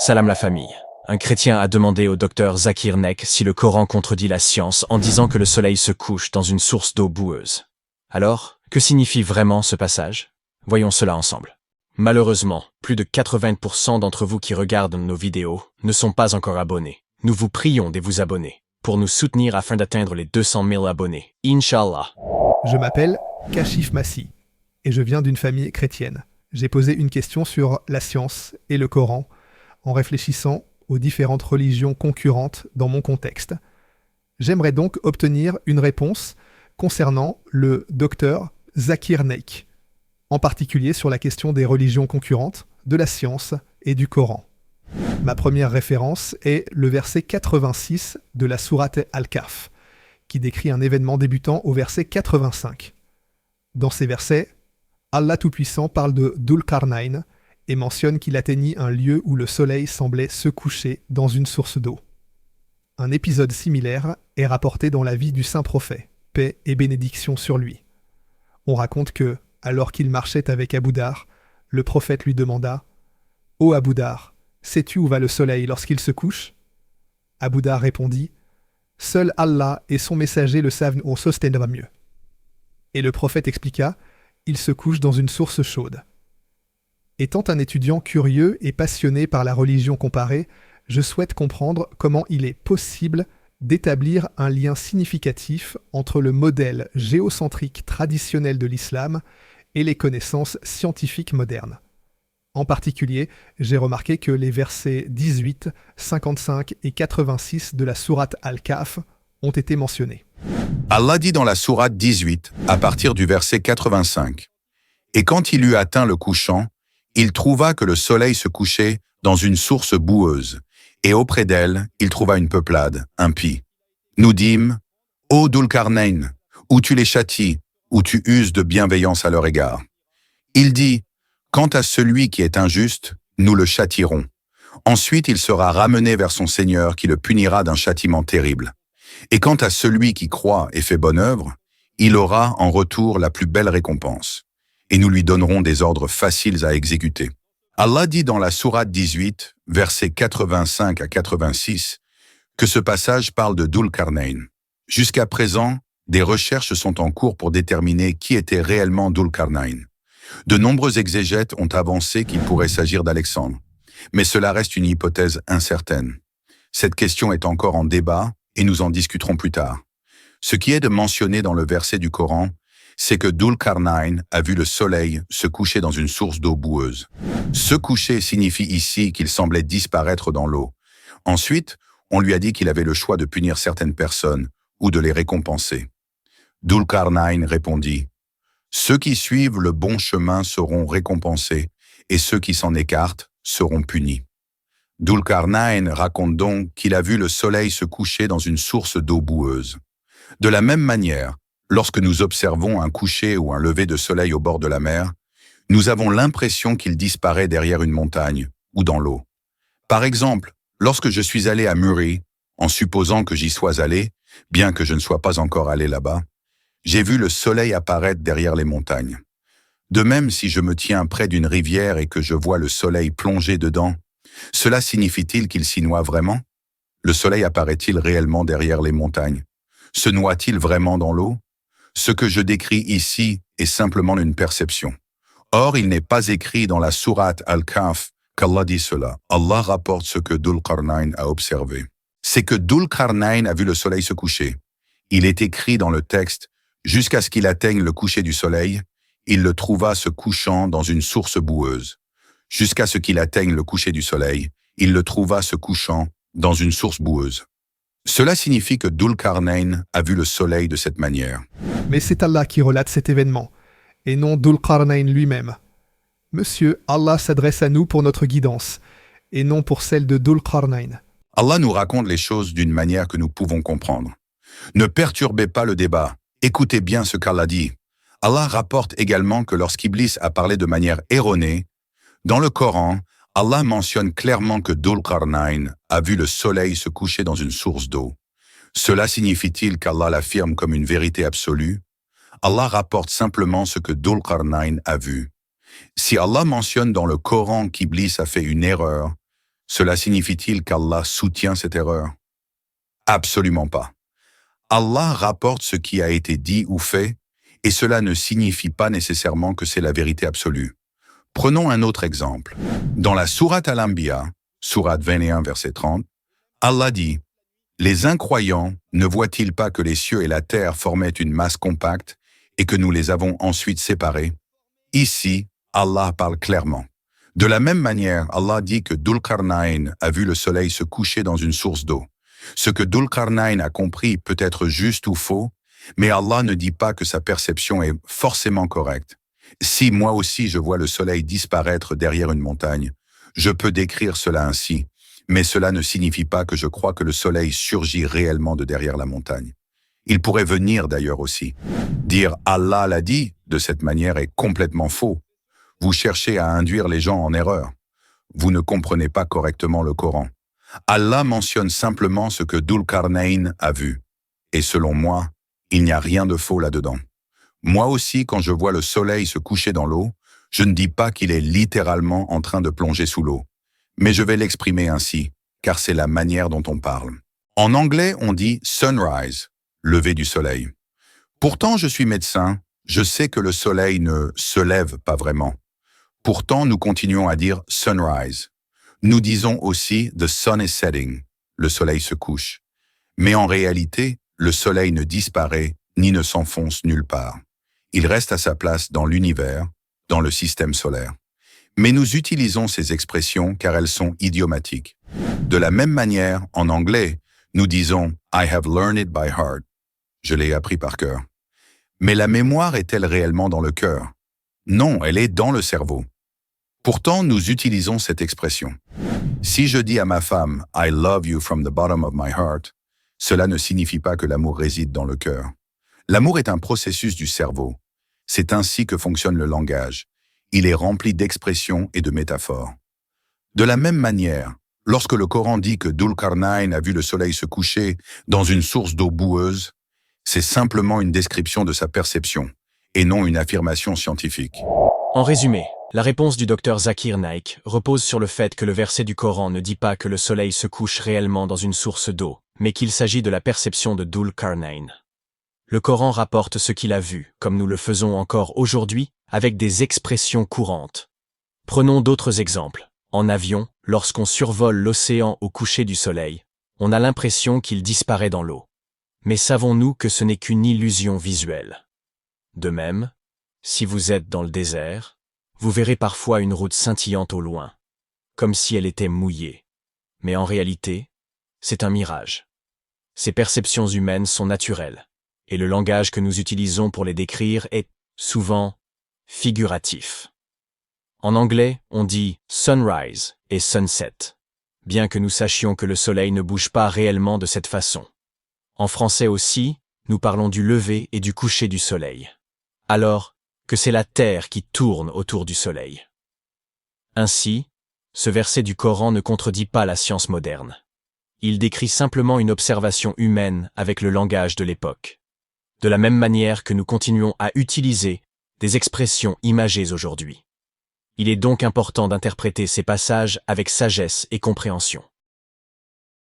Salam la famille. Un chrétien a demandé au docteur Zakir Naik si le Coran contredit la science en disant que le soleil se couche dans une source d'eau boueuse. Alors, que signifie vraiment ce passage? Voyons cela ensemble. Malheureusement, plus de 80% d'entre vous qui regardent nos vidéos ne sont pas encore abonnés. Nous vous prions de vous abonner pour nous soutenir afin d'atteindre les 200 000 abonnés. Inch'Allah. Je m'appelle Kashif Massi et je viens d'une famille chrétienne. J'ai posé une question sur la science et le Coran en réfléchissant aux différentes religions concurrentes dans mon contexte. J'aimerais donc obtenir une réponse concernant le docteur Zakir Naik, en particulier sur la question des religions concurrentes, de la science et du Coran. Ma première référence est le verset 86 de la sourate Al-Kahf, qui décrit un événement débutant au verset 85. Dans ces versets, Allah Tout-Puissant parle de Dhul-Qarnayn et mentionne qu'il atteignit un lieu où le soleil semblait se coucher dans une source d'eau. Un épisode similaire est rapporté dans la vie du saint prophète, paix et bénédiction sur lui. On raconte que, alors qu'il marchait avec Abu Dhar, le prophète lui demanda « Ô Abu Dhar, sais-tu où va le soleil lorsqu'il se couche ?» Abu Dhar répondit « Seul Allah et son messager le savent, on sostiendra mieux. » Et le prophète expliqua « Il se couche dans une source chaude. » Étant un étudiant curieux et passionné par la religion comparée, je souhaite comprendre comment il est possible d'établir un lien significatif entre le modèle géocentrique traditionnel de l'islam et les connaissances scientifiques modernes. En particulier, j'ai remarqué que les versets 18, 55 et 86 de la sourate Al-Kahf ont été mentionnés. Allah dit dans la sourate 18, à partir du verset 85, « Et quand il eut atteint le couchant, il trouva que le soleil se couchait dans une source boueuse, et auprès d'elle, il trouva une peuplade, impie. Nous dîmes, « Ô Dhul-Qarnayn, où tu les châties, où tu uses de bienveillance à leur égard. » Il dit, « Quant à celui qui est injuste, nous le châtierons. Ensuite il sera ramené vers son Seigneur qui le punira d'un châtiment terrible. Et quant à celui qui croit et fait bonne œuvre, il aura en retour la plus belle récompense. Et nous lui donnerons des ordres faciles à exécuter. » Allah dit dans la sourate 18, versets 85 à 86, que ce passage parle de Dhul-Qarnayn. Jusqu'à présent, des recherches sont en cours pour déterminer qui était réellement Dhul-Qarnayn. De nombreux exégètes ont avancé qu'il pourrait s'agir d'Alexandre, mais cela reste une hypothèse incertaine. Cette question est encore en débat et nous en discuterons plus tard. Ce qui est de mentionner dans le verset du Coran, c'est que Dhul-Qarnayn a vu le soleil se coucher dans une source d'eau boueuse. Se coucher signifie ici qu'il semblait disparaître dans l'eau. Ensuite, on lui a dit qu'il avait le choix de punir certaines personnes ou de les récompenser. Dhul-Qarnayn répondit, « Ceux qui suivent le bon chemin seront récompensés et ceux qui s'en écartent seront punis. » Dhul-Qarnayn raconte donc qu'il a vu le soleil se coucher dans une source d'eau boueuse. De la même manière, lorsque nous observons un coucher ou un lever de soleil au bord de la mer, nous avons l'impression qu'il disparaît derrière une montagne ou dans l'eau. Par exemple, lorsque je suis allé à Muri, en supposant que j'y sois allé, bien que je ne sois pas encore allé là-bas, j'ai vu le soleil apparaître derrière les montagnes. De même, si je me tiens près d'une rivière et que je vois le soleil plonger dedans, cela signifie-t-il qu'il s'y noie vraiment? Le soleil apparaît-il réellement derrière les montagnes? Se noie-t-il vraiment dans l'eau? Ce que je décris ici est simplement une perception. Or, il n'est pas écrit dans la sourate Al-Kahf qu'Allah dit cela. Allah rapporte ce que Dhul-Qarnayn a observé. C'est que Dhul-Qarnayn a vu le soleil se coucher. Il est écrit dans le texte « Jusqu'à ce qu'il atteigne le coucher du soleil, il le trouva se couchant dans une source boueuse. Jusqu'à ce qu'il atteigne le coucher du soleil, il le trouva se couchant dans une source boueuse. » Cela signifie que Dhul-Qarnayn a vu le soleil de cette manière. Mais c'est Allah qui relate cet événement, et non Dhul-Qarnayn lui-même. Monsieur, Allah s'adresse à nous pour notre guidance, et non pour celle de Dhul-Qarnayn. Allah nous raconte les choses d'une manière que nous pouvons comprendre. Ne perturbez pas le débat, écoutez bien ce qu'Allah dit. Allah rapporte également que lorsqu'Iblis a parlé de manière erronée, dans le Coran, Allah mentionne clairement que Dhul-Qarnayn a vu le soleil se coucher dans une source d'eau. Cela signifie-t-il qu'Allah l'affirme comme une vérité absolue? Allah rapporte simplement ce que Dhul-Qarnayn a vu. Si Allah mentionne dans le Coran qu'Iblis a fait une erreur, Cela signifie-t-il qu'Allah soutient cette erreur? Absolument pas. Allah rapporte ce qui a été dit ou fait, et cela ne signifie pas nécessairement que c'est la vérité absolue. Prenons un autre exemple. Dans la sourate Al-Anbiya, sourate 21, verset 30, Allah dit « Les incroyants ne voient-ils pas que les cieux et la terre formaient une masse compacte et que nous les avons ensuite séparés ?» Ici, Allah parle clairement. De la même manière, Allah dit que Dhul-Qarnayn a vu le soleil se coucher dans une source d'eau. Ce que Dhul-Qarnayn a compris peut être juste ou faux, mais Allah ne dit pas que sa perception est forcément correcte. Si moi aussi je vois le soleil disparaître derrière une montagne, je peux décrire cela ainsi, mais cela ne signifie pas que je crois que le soleil surgit réellement de derrière la montagne. Il pourrait venir d'ailleurs aussi. Dire « Allah l'a dit » de cette manière est complètement faux. Vous cherchez à induire les gens en erreur. Vous ne comprenez pas correctement le Coran. Allah mentionne simplement ce que Dhul-Qarnayn a vu. Et selon moi, il n'y a rien de faux là-dedans. Moi aussi, quand je vois le soleil se coucher dans l'eau, je ne dis pas qu'il est littéralement en train de plonger sous l'eau. Mais je vais l'exprimer ainsi, car c'est la manière dont on parle. En anglais, on dit « sunrise », lever du soleil. Pourtant, je suis médecin, je sais que le soleil ne se lève pas vraiment. Pourtant, nous continuons à dire « sunrise ». Nous disons aussi « the sun is setting », le soleil se couche. Mais en réalité, le soleil ne disparaît ni ne s'enfonce nulle part. Il reste à sa place dans l'univers, dans le système solaire. Mais nous utilisons ces expressions car elles sont idiomatiques. De la même manière, en anglais, nous disons « I have learned it by heart ». Je l'ai appris par cœur. Mais la mémoire est-elle réellement dans le cœur? Non, elle est dans le cerveau. Pourtant, nous utilisons cette expression. Si je dis à ma femme « I love you from the bottom of my heart », cela ne signifie pas que l'amour réside dans le cœur. L'amour est un processus du cerveau. C'est ainsi que fonctionne le langage. Il est rempli d'expressions et de métaphores. De la même manière, lorsque le Coran dit que Dhul-Qarnayn a vu le soleil se coucher dans une source d'eau boueuse, c'est simplement une description de sa perception, et non une affirmation scientifique. En résumé, la réponse du docteur Zakir Naik repose sur le fait que le verset du Coran ne dit pas que le soleil se couche réellement dans une source d'eau, mais qu'il s'agit de la perception de Dhul-Qarnayn. Le Coran rapporte ce qu'il a vu, comme nous le faisons encore aujourd'hui, avec des expressions courantes. Prenons d'autres exemples. En avion, lorsqu'on survole l'océan au coucher du soleil, on a l'impression qu'il disparaît dans l'eau. Mais savons-nous que ce n'est qu'une illusion visuelle? De même, si vous êtes dans le désert, vous verrez parfois une route scintillante au loin, comme si elle était mouillée. Mais en réalité, c'est un mirage. Ces perceptions humaines sont naturelles, et le langage que nous utilisons pour les décrire est, souvent, figuratif. En anglais, on dit « sunrise » et « sunset », bien que nous sachions que le soleil ne bouge pas réellement de cette façon. En français aussi, nous parlons du lever et du coucher du soleil, alors que c'est la Terre qui tourne autour du soleil. Ainsi, ce verset du Coran ne contredit pas la science moderne. Il décrit simplement une observation humaine avec le langage de l'époque, de la même manière que nous continuons à utiliser des expressions imagées aujourd'hui. Il est donc important d'interpréter ces passages avec sagesse et compréhension.